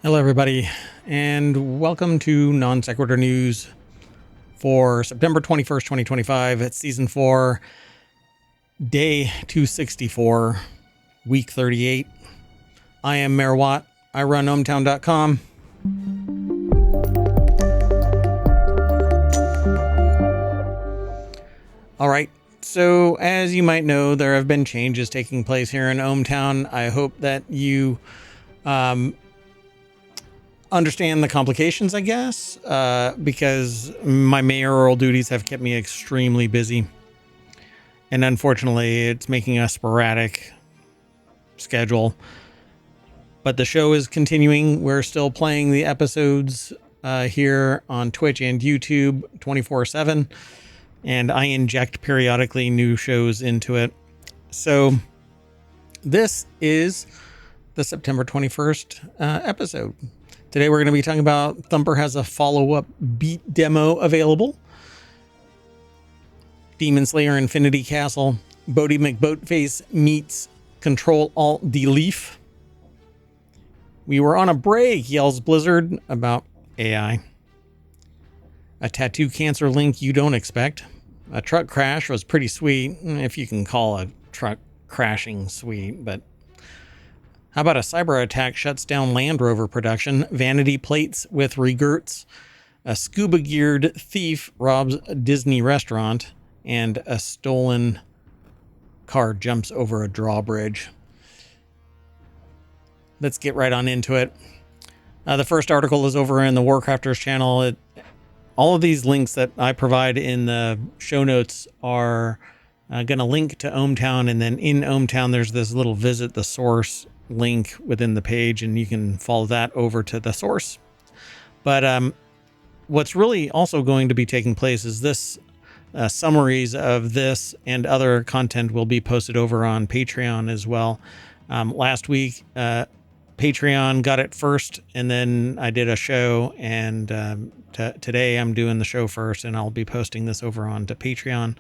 Hello, everybody, and welcome to Non Sequitur News for September 21st, 2025. It's Season 4, Day 264, Week 38. I am Mayor Watt. I run ohmTown.com. All right, so as you might know, there have been changes taking place here in ohmTown. I hope that you understand the complications, I guess, because my mayoral duties have kept me extremely busy. And unfortunately, it's making a sporadic schedule. But the show is continuing. We're still playing the episodes here on Twitch and YouTube 24/7. And I inject periodically new shows into it. So this is the September 21st episode. Today we're going to be talking about Thumper has a follow-up beat demo available. Demon Slayer Infinity Castle. Boaty McBoatface meets Ctrl Alt Deleaf. We were on a break, yells Blizzard about AI. A tattoo cancer link you don't expect. A truck crash was pretty sweet, if you can call a truck crashing sweet, but how about a cyber attack shuts down Land Rover production? Vanity Plates with Regerts. A scuba geared thief robs a Disney restaurant. And a stolen car jumps over a drawbridge. Let's get right on into it. The first article is over in the Warcrafters channel. All of these links that I provide in the show notes are going to link to ohmTown. And then in ohmTown, there's this little visit the source link within the page, and you can follow that over to the source. But what's really also going to be taking place is this summaries of this and other content will be posted over on Patreon as well. Last week, Patreon got it first, and then I did a show, and today I'm doing the show first, and I'll be posting this over onto Patreon.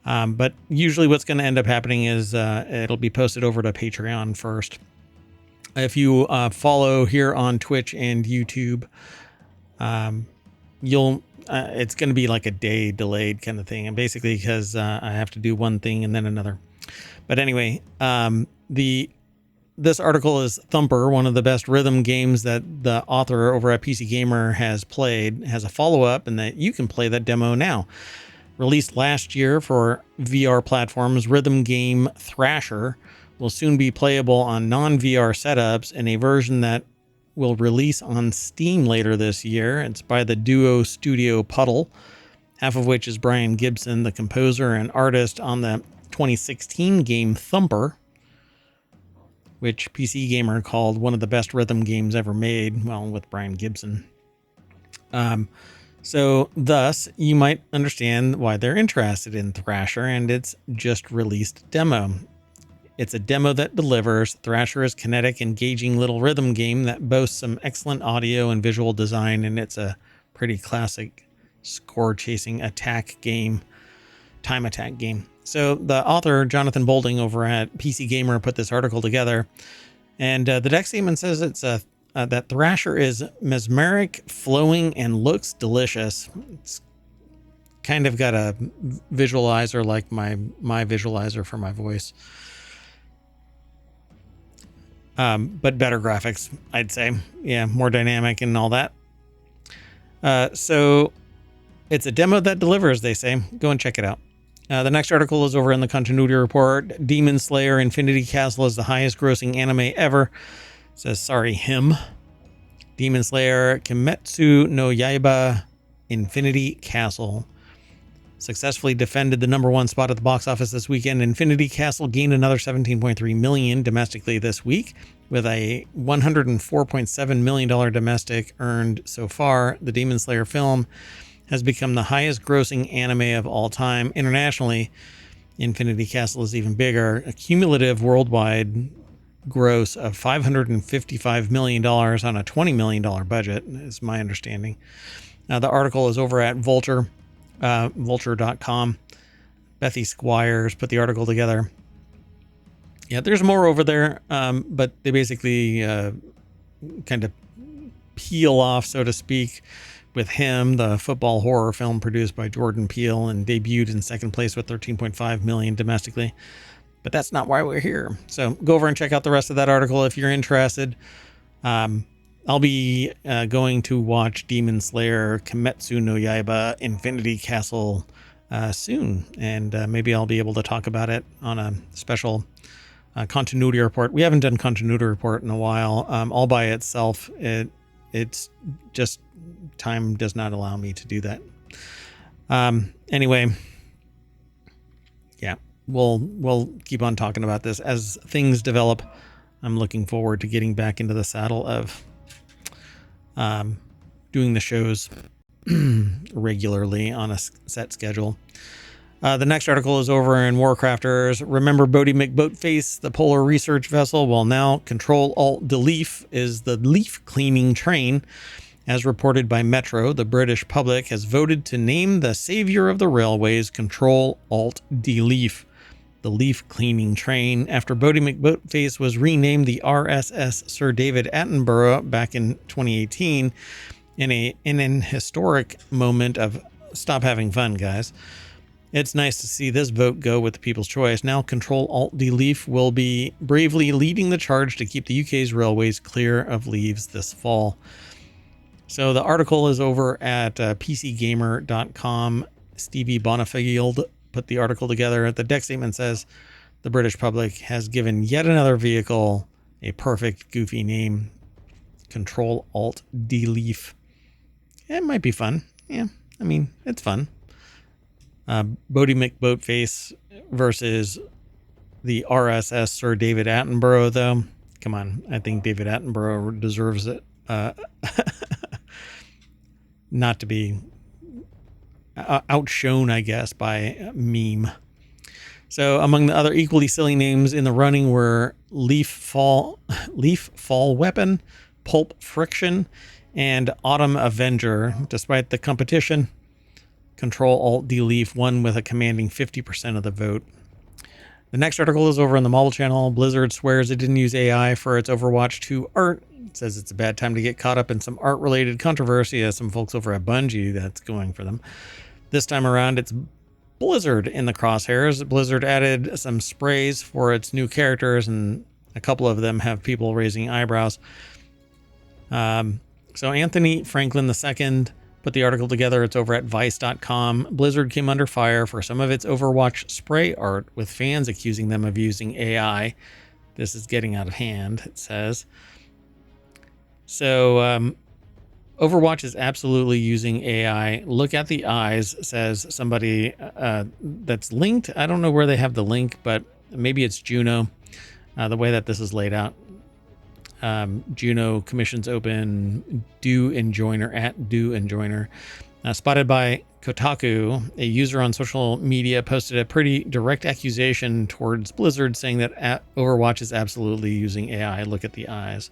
But usually what's going to end up happening is it'll be posted over to Patreon first. If you follow here on Twitch and YouTube, it's going to be like a day delayed kind of thing. And basically because I have to do one thing and then another. But anyway, this article is Thumper, one of the best rhythm games that the author over at PC Gamer has played, has a follow-up, and that you can play that demo now. Released last year for VR platforms, rhythm game Thrasher will soon be playable on non-VR setups in a version that will release on Steam later this year. It's by the duo studio Puddle, half of which is Brian Gibson, the composer and artist on the 2016 game Thumper, which PC Gamer called one of the best rhythm games ever made, well, with Brian Gibson. So thus, you might understand why they're interested in Thrasher and its just released demo. It's a demo that delivers. Thrasher is a kinetic, engaging little rhythm game that boasts some excellent audio and visual design, and it's a pretty classic score-chasing attack game, time attack game. So the author, Jonathan Bolding, over at PC Gamer, put this article together, and the deck statement says it's that Thrasher is mesmeric, flowing, and looks delicious. It's kind of got a visualizer like my visualizer for my voice. But better graphics, I'd say. Yeah, more dynamic and all that. So it's a demo that delivers, they say. Go and check it out. The next article is over in the continuity report. Demon Slayer Infinity Castle is the highest grossing anime ever. It says, sorry, him. Demon Slayer Kimetsu no Yaiba Infinity Castle successfully defended the #1 spot at the box office this weekend. Infinity Castle gained another 17.3 million domestically this week, with a $104.7 million domestic earned so far. The Demon Slayer film has become the highest grossing anime of all time. Internationally, Infinity Castle is even bigger. A cumulative worldwide gross of $555 million on a $20 million budget, is my understanding. The article is over at Vulture. Vulture.com. Bethy Squires put the article together. Yeah, there's more over there, but they basically kind of peel off, so to speak, with Him, the football horror film produced by Jordan Peele and debuted in second place with 13.5 million domestically. But that's not why we're here. So go over and check out the rest of that article if you're interested. I'll be going to watch Demon Slayer Kimetsu no Yaiba Infinity Castle soon, and maybe I'll be able to talk about it on a special continuity report. We haven't done continuity report in a while. All by itself, it's just time does not allow me to do that. Anyway, yeah, we'll keep on talking about this as things develop. I'm looking forward to getting back into the saddle of doing the shows regularly on a set schedule. The next article is over in Warcrafters. Remember Boaty McBoatface, the polar research vessel? Well, now Ctrl-Alt-Deleaf is the leaf cleaning train. As reported by Metro, the British public has voted to name the savior of the railways Ctrl-Alt-Deleaf, the leaf cleaning train, after Boaty McBoatface was renamed the RSS Sir David Attenborough back in 2018 in an historic moment of stop having fun, guys. It's nice to see this vote go with the people's choice. Now Ctrl-Alt-Deleaf will be bravely leading the charge to keep the UK's railways clear of leaves this fall. So the article is over at pcgamer.com. Stevie Bonifield put the article together. The deck statement says the British public has given yet another vehicle a perfect goofy name, Ctrl-Alt-Deleaf. It might be fun. Yeah, I mean, it's fun. Boaty McBoatface versus the RSS Sir David Attenborough, though. Come on, I think David Attenborough deserves it. Not to be outshone, I guess, by meme. So among the other equally silly names in the running were Leaf Fall Weapon, Pulp Friction, and Autumn Avenger. Despite the competition, Ctrl-Alt-Deleaf won with a commanding 50% of the vote. The next article is over on the Mobile Channel. Blizzard swears it didn't use AI for its Overwatch 2 art. It says it's a bad time to get caught up in some art-related controversy, as some folks over at Bungie that's going for them. This time around, it's Blizzard in the crosshairs. Blizzard added some sprays for its new characters, and a couple of them have people raising eyebrows. So Anthony Franklin II put the article together. It's over at vice.com. Blizzard came under fire for some of its Overwatch spray art, with fans accusing them of using AI. This is getting out of hand, it says. So Overwatch is absolutely using AI. Look at the eyes, says somebody that's linked. I don't know where they have the link, but maybe it's Juno, the way that this is laid out. Juno commissions open do enjoiner at do enjoiner. Spotted by Kotaku, a user on social media posted a pretty direct accusation towards Blizzard, saying that Overwatch is absolutely using AI. Look at the eyes.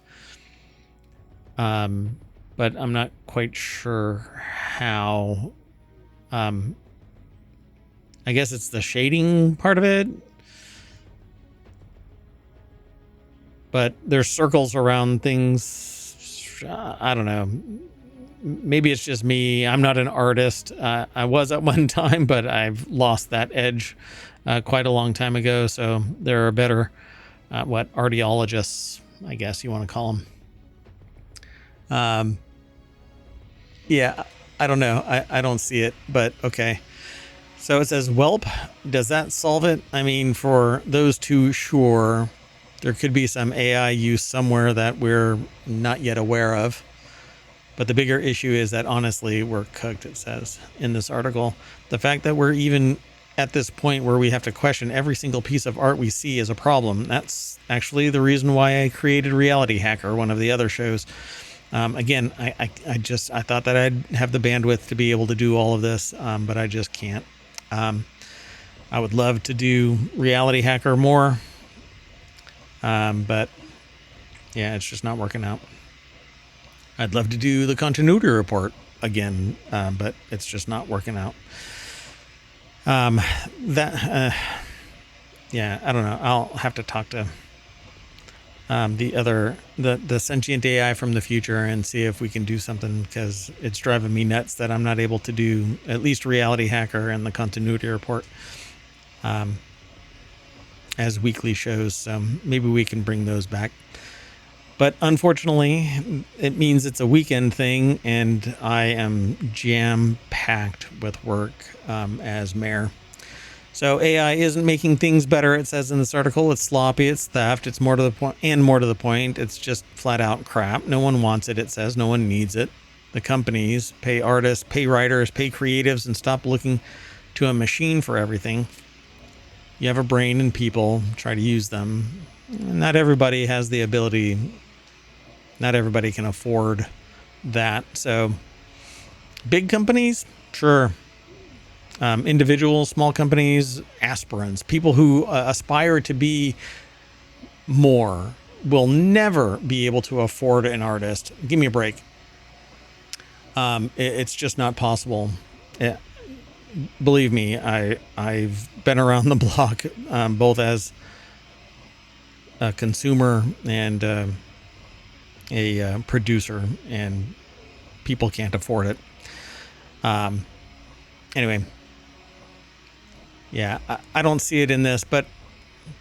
But I'm not quite sure how. I guess it's the shading part of it. But there's circles around things. I don't know. Maybe it's just me. I'm not an artist. I was at one time, but I've lost that edge quite a long time ago. So there are better, archaeologists, I guess you want to call them. Yeah, I don't know. I don't see it, but okay. So it says, Welp, does that solve it? I mean, for those two, sure. There could be some AI use somewhere that we're not yet aware of. But the bigger issue is that, honestly, we're cooked, it says in this article. The fact that we're even at this point where we have to question every single piece of art we see is a problem. That's actually the reason why I created Reality Hacker, one of the other shows. Again, I thought that I'd have the bandwidth to be able to do all of this, but I just can't. I would love to do Reality Hacker more. But yeah, it's just not working out. I'd love to do the continuity report again, but it's just not working out. Yeah, I don't know. I'll have to talk to the sentient AI from the future and see if we can do something, because it's driving me nuts that I'm not able to do at least Reality Hacker and the Continuity Report as weekly shows. So maybe we can bring those back. But unfortunately, it means it's a weekend thing, and I am jam-packed with work as mayor. So AI isn't making things better, it says in this article. It's sloppy, it's theft, it's more to the point, and more to the point, it's just flat out crap. No one wants it, it says. No one needs it. The companies pay artists, pay writers, pay creatives, and stop looking to a machine for everything. You have a brain and people, try to use them. Not everybody has the ability. Not everybody can afford that. So big companies, sure. Individuals, small companies, aspirants, people who aspire to be more will never be able to afford an artist. Give me a break. It's just not possible. Believe me, I've been around the block, both as a consumer and a producer, and people can't afford it. Anyway. Yeah, I don't see it in this, but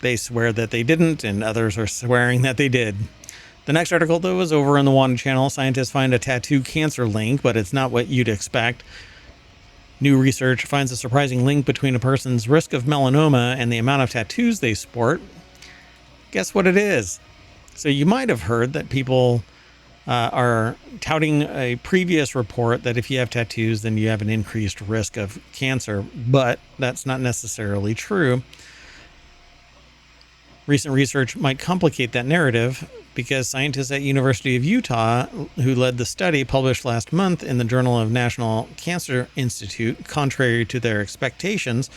they swear that they didn't, and others are swearing that they did. The next article, though, is over on the Wanted channel. Scientists find a tattoo cancer link, but it's not what you'd expect. New research finds a surprising link between a person's risk of melanoma and the amount of tattoos they sport. Guess what it is? So you might have heard that people are touting a previous report that if you have tattoos, then you have an increased risk of cancer, but that's not necessarily true. Recent research might complicate that narrative, because scientists at University of Utah, who led the study, published last month in the Journal of National Cancer Institute, contrary to their expectations,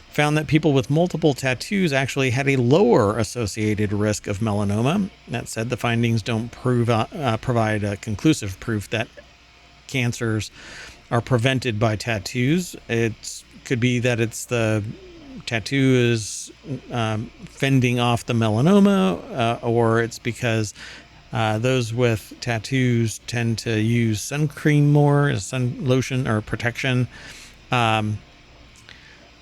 found that people with multiple tattoos actually had a lower associated risk of melanoma. That said, the findings don't provide a conclusive proof that cancers are prevented by tattoos. It could be that it's the tattoo is fending off the melanoma, or it's because those with tattoos tend to use sun cream more, sun lotion or protection.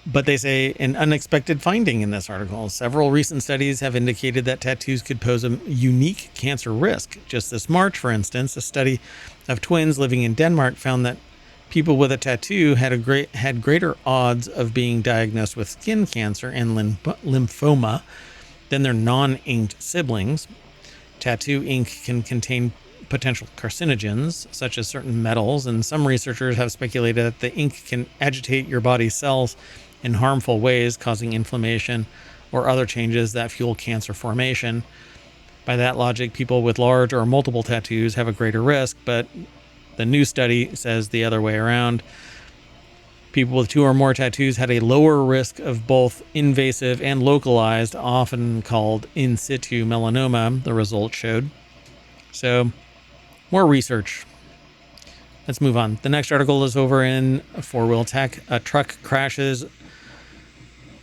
But they say an unexpected finding in this article. Several recent studies have indicated that tattoos could pose a unique cancer risk. Just this March, for instance, a study of twins living in Denmark found that people with a tattoo had greater odds of being diagnosed with skin cancer and lymphoma than their non-inked siblings. Tattoo ink can contain potential carcinogens, such as certain metals, and some researchers have speculated that the ink can agitate your body's cells in harmful ways, causing inflammation or other changes that fuel cancer formation. By that logic, people with large or multiple tattoos have a greater risk, but the new study says the other way around. People with 2 or more tattoos had a lower risk of both invasive and localized, often called in situ melanoma, the results showed. So, more research. Let's move on. The next article is over in 4-Wheel Tech. A truck crashes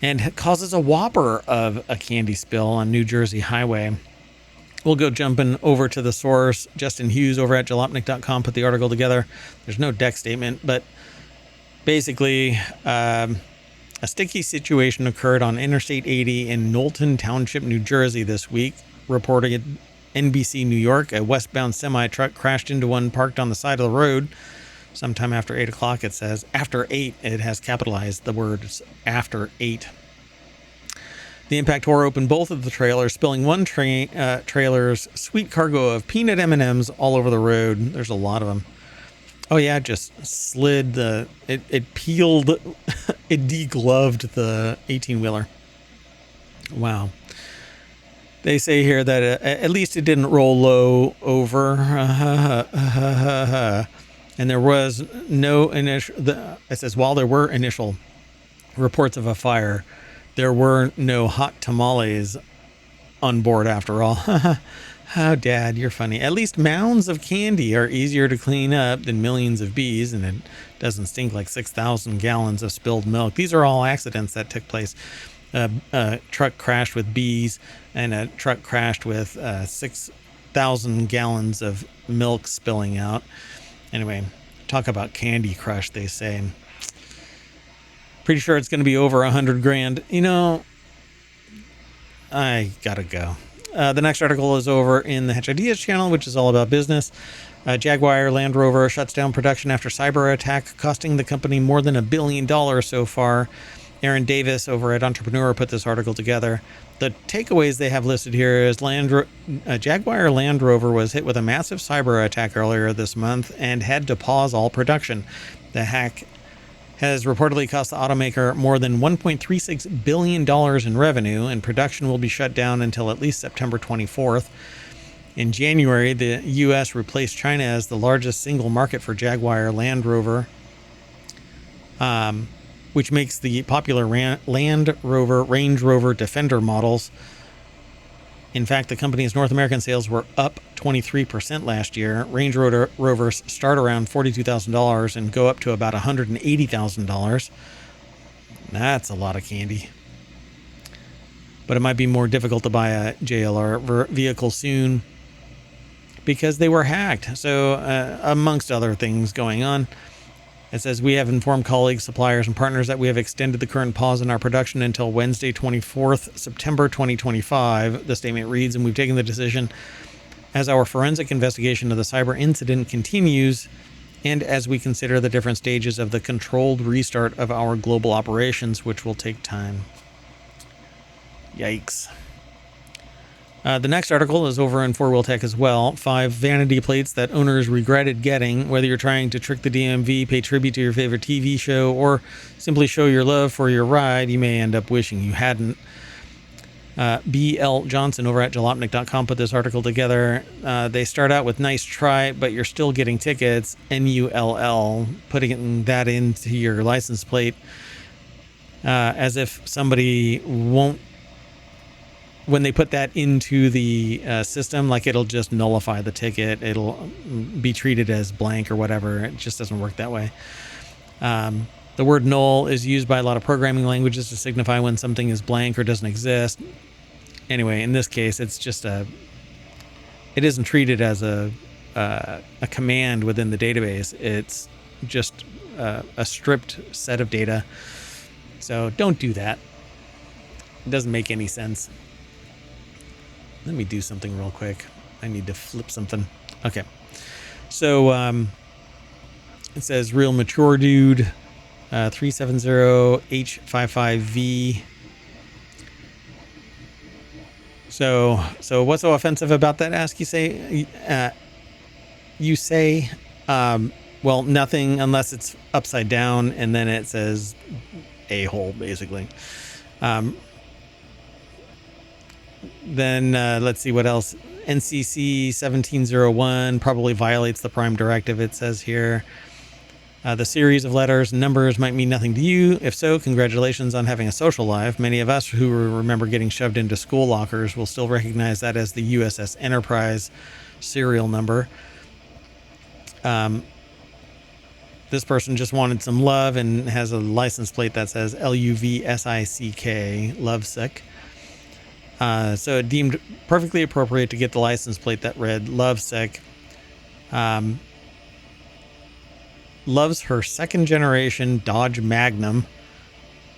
and causes a whopper of a candy spill on New Jersey highway. We'll go jumping over to the source. Justin Hughes over at jalopnik.com put the article together. There's no deck statement, but basically a sticky situation occurred on Interstate 80 in Knowlton Township, New Jersey this week. Reported NBC New York, a westbound semi-truck crashed into one parked on the side of the road sometime after 8 o'clock, it says. After 8, it has capitalized the words after 8. The impact tore open both of the trailers, spilling one trailer's sweet cargo of peanut M&Ms all over the road. There's a lot of them. Oh yeah, it just slid it peeled, it degloved the 18-wheeler. Wow. They say here that at least it didn't roll low over. And there was no initial, it says, while there were initial reports of a fire, there were no hot tamales on board after all. Oh, Dad, you're funny. At least mounds of candy are easier to clean up than millions of bees, and it doesn't stink like 6,000 gallons of spilled milk. These are all accidents that took place. A truck crashed with bees, and a truck crashed with 6,000 gallons of milk spilling out. Anyway, talk about Candy Crush, they say. Pretty sure it's going to be over 100 grand. You know, I gotta go. The next article is over in the Hedge Ideas channel, which is all about business. Jaguar Land Rover shuts down production after cyber attack, costing the company more than $1 billion so far. Aaron Davis over at Entrepreneur put this article together. The takeaways they have listed here is Jaguar Land Rover was hit with a massive cyber attack earlier this month and had to pause all production. The hack has reportedly cost the automaker more than $1.36 billion in revenue, and production will be shut down until at least September 24th. In January, the U.S. replaced China as the largest single market for Jaguar Land Rover, which makes the popular Land Rover, Range Rover, Defender models. In fact, the company's North American sales were up 23% last year. Range Rovers start around $42,000 and go up to about $180,000. That's a lot of candy. But it might be more difficult to buy a JLR vehicle soon because they were hacked. So, amongst other things going on, it says, we have informed colleagues, suppliers, and partners that we have extended the current pause in our production until Wednesday, 24th September 2025. The statement reads, and we've taken the decision as our forensic investigation of the cyber incident continues and as we consider the different stages of the controlled restart of our global operations, which will take time. Yikes. The next article is over in 4-Wheel Tech as well. 5 vanity plates that owners regretted getting. Whether you're trying to trick the DMV, pay tribute to your favorite TV show, or simply show your love for your ride, you may end up wishing you hadn't. B.L. Johnson over at jalopnik.com put this article together. They start out with nice try, but you're still getting tickets. NULL, putting that into your license plate as if somebody won't. When they put that into the system, like it'll just nullify the ticket. It'll be treated as blank or whatever. It just doesn't work that way. The word null is used by a lot of programming languages to signify when something is blank or doesn't exist. Anyway, in this case, it's just it isn't treated as a command within the database. It's just a stripped set of data. So don't do that. It doesn't make any sense. Let me do something real quick. I need to flip something. Okay. So it says real mature dude 370H55V. So what's so offensive about that? Ask you say. Well, nothing unless it's upside down, and then it says a-hole basically. Then let's see what else. NCC 1701 probably violates the Prime Directive, it says here. The series of letters and numbers might mean nothing to you. If so, congratulations on having a social life. Many of us who remember getting shoved into school lockers will still recognize that as the USS Enterprise serial number. This person just wanted some love and has a license plate that says LUVSICK, lovesick. So it deemed perfectly appropriate to get the license plate that read lovesick. Loves her second generation Dodge Magnum.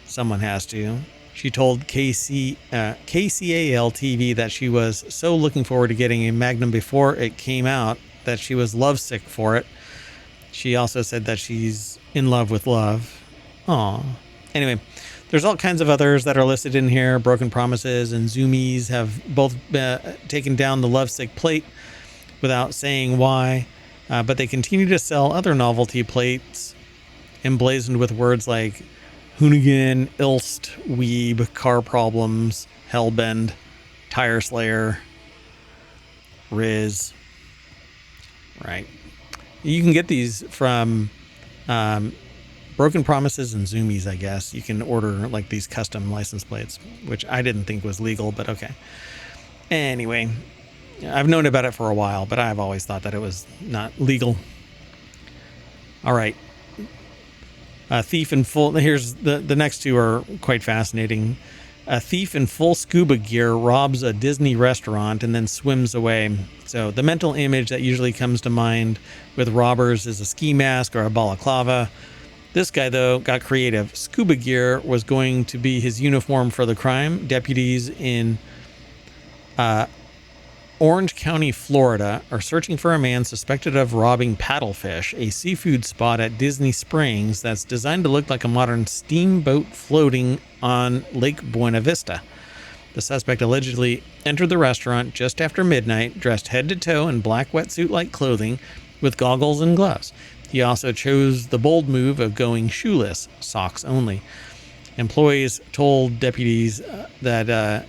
Someone has to. She told KCAL TV that she was so looking forward to getting a Magnum before it came out that she was lovesick for it. She also said that she's in love with love. Aw. Anyway, there's all kinds of others that are listed in here. Broken Promises and Zoomies have both taken down the lovesick plate without saying why. But they continue to sell other novelty plates emblazoned with words like Hoonigan, Ilst, Weeb, Car Problems, Hellbend, Tire Slayer, Riz. Right. You can get these from Broken Promises and Zoomies, I guess. You can order like these custom license plates, which I didn't think was legal, but okay. Anyway. I've known about it for a while, but I've always thought that it was not legal. All right. Thief in Full. Here's the next two are quite fascinating. A thief in full scuba gear robs a Disney restaurant and then swims away. So the mental image that usually comes to mind with robbers is a ski mask or a balaclava. This guy, though, got creative. Scuba gear was going to be his uniform for the crime. Deputies in Orange County, Florida, are searching for a man suspected of robbing Paddlefish, a seafood spot at Disney Springs that's designed to look like a modern steamboat floating on Lake Buena Vista. The suspect allegedly entered the restaurant just after midnight, dressed head to toe in black wetsuit-like clothing with goggles and gloves. He also chose the bold move of going shoeless, socks only. Employees told deputies that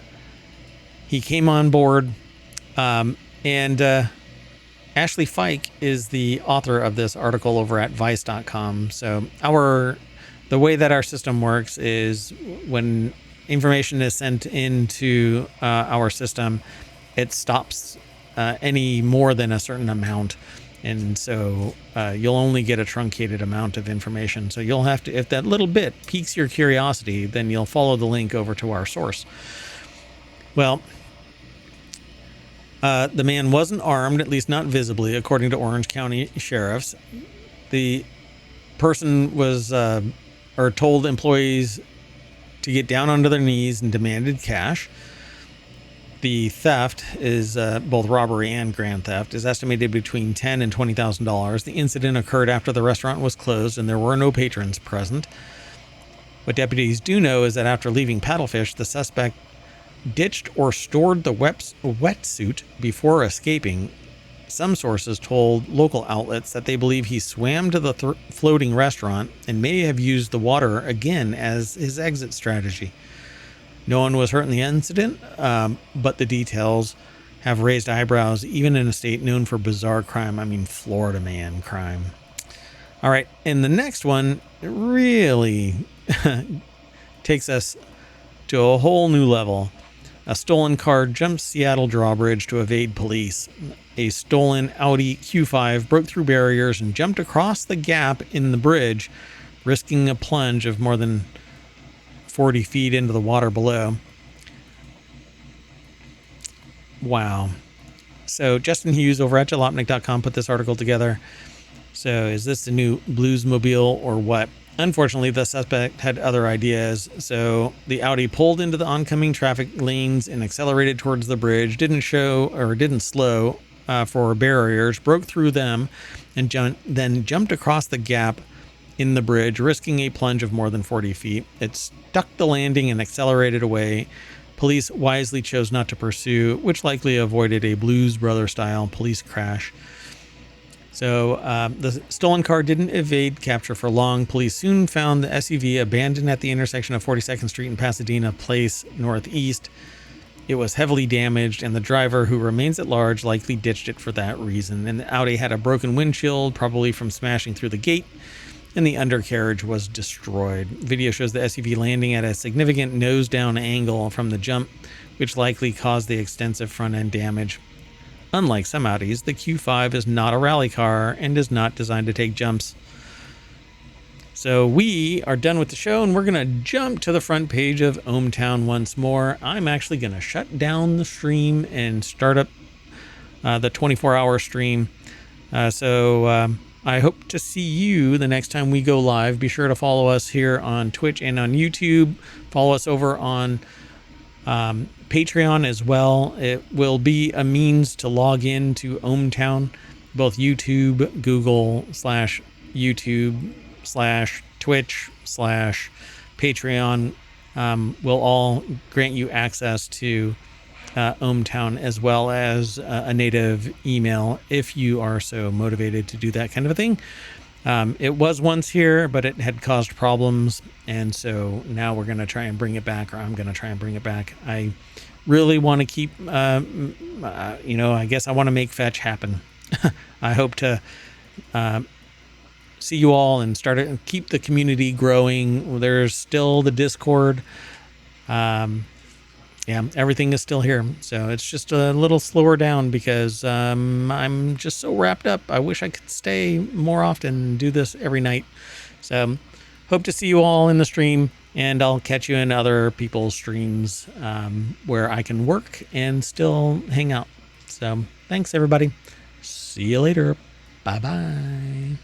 he came on board. And Ashley Fike is the author of this article over at Vice.com. So the way that our system works is when information is sent into our system, it stops any more than a certain amount. And so you'll only get a truncated amount of information. So you'll have to, if that little bit piques your curiosity, then you'll follow the link over to our source. Well, the man wasn't armed, at least not visibly, according to Orange County sheriffs. The person was, or told employees to get down onto their knees and demanded cash. The theft is both robbery and grand theft is estimated between $10,000 and $20,000. The incident occurred after the restaurant was closed and there were no patrons present. What deputies do know is that after leaving Paddlefish, the suspect ditched or stored the wetsuit before escaping. Some sources told local outlets that they believe he swam to the floating restaurant and may have used the water again as his exit strategy. No one was hurt in the incident, but the details have raised eyebrows, even in a state known for bizarre crime. I mean, Florida man crime. All right, and the next one really takes us to a whole new level. A stolen car jumped Seattle Drawbridge to evade police. A stolen Audi Q5 broke through barriers and jumped across the gap in the bridge, risking a plunge of more than 40 feet into the water below. Wow. So Justin Hughes over at jalopnik.com put this article together. So is this the new Bluesmobile or what? Unfortunately, the suspect had other ideas, so the Audi pulled into the oncoming traffic lanes and accelerated towards the bridge, didn't slow for barriers, broke through them, and then jumped across the gap in the bridge, risking a plunge of more than 40 feet. It stuck the landing and accelerated away. Police wisely chose not to pursue, which likely avoided a Blues Brother-style police crash. So the stolen car didn't evade capture for long. Police soon found the SUV abandoned at the intersection of 42nd Street and Pasadena Place Northeast. It was heavily damaged, and the driver, who remains at large, likely ditched it for that reason. And the Audi had a broken windshield, probably from smashing through the gate, and the undercarriage was destroyed. Video shows the SUV landing at a significant nose-down angle from the jump, which likely caused the extensive front-end damage. Unlike some Audis, the Q5 is not a rally car and is not designed to take jumps. So we are done with the show, and we're going to jump to the front page of ohmTown once more. I'm actually going to shut down the stream and start up the 24-hour stream. So I hope to see you the next time we go live. Be sure to follow us here on Twitch and on YouTube. Follow us over on Patreon as well. It will be a means to log in to ohmTown, both YouTube, Google/YouTube/Twitch/Patreon will all grant you access to ohmTown, as well as a native email if you are so motivated to do that kind of a thing. It was once here, but it had caused problems, and so now we're going to try and bring it back, or I'm going to try and bring it back. I really want to keep, I guess I want to make fetch happen. I hope to see you all and keep the community growing. There's still the Discord. Everything is still here. So it's just a little slower down because I'm just so wrapped up. I wish I could stay more often and do this every night. So hope to see you all in the stream. And I'll catch you in other people's streams where I can work and still hang out. So thanks, everybody. See you later. Bye-bye.